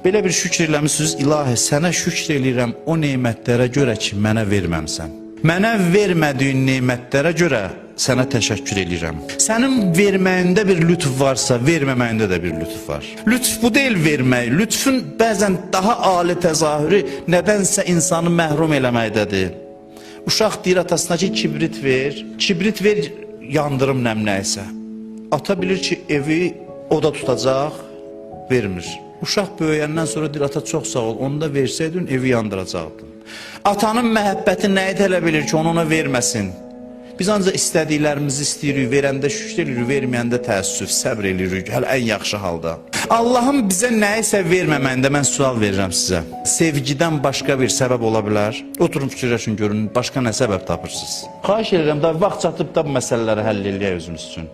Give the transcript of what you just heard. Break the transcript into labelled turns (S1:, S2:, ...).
S1: Belə bir şükür eləmisiniz, ilahi sənə şükür eləyirəm o nemətlərə görə ki, mənə verməmsən. Mənə vermədiyin nemətlərə görə sənə təşəkkür eləyirəm. Sənin verməyində bir lütf varsa, verməməyində də bir lütf var. Lütf bu deyil vermək. Lütfün bəzən daha ali təzahürü nədənsə insanı məhrum eləməkdədir. Uşaq deyir atasına ki, kibrit ver. Kibrit ver, yandırım nəmnəysə. Ata bilir ki, evi oda tutacaq, vermir. Uşaq böyüyəndən sonra deyir, ata çox sağ ol, onu da versəydin, evi yandıracaqdın. Atanın məhəbbəti nəyi tələb edir ki, onu ona verməsin? Biz ancaq istədiklərimizi istəyirik, verəndə şükür edirik, verməyəndə təəssüf, səbr edirik, hələ ən yaxşı halda. Allahın bizə nəyisə verməməyində mən sual verirəm sizə. Sevgidən başqa bir səbəb ola bilər. Oturun fikirləşin, görün, başqa nə səbəb tapırsınız? Xahiş edirəm, da vaxt çatıb da bu məsələləri həll eləyək özümüz üçün.